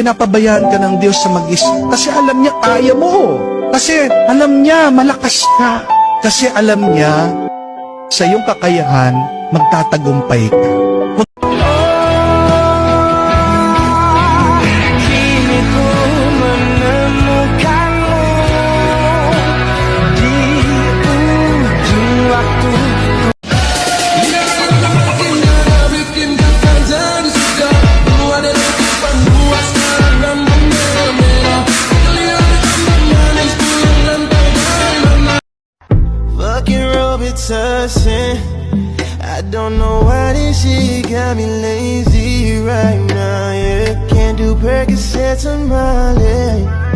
pinapabayaan ka ng Diyos sa mag-isa. Kasi alam niya kaya mo. Kasi alam niya malakas ka. Kasi alam niya sa iyong kakayahan magtatagumpay ka. I don't know why this shit got me lazy right now, yeah. Can't do Percocets on my leg.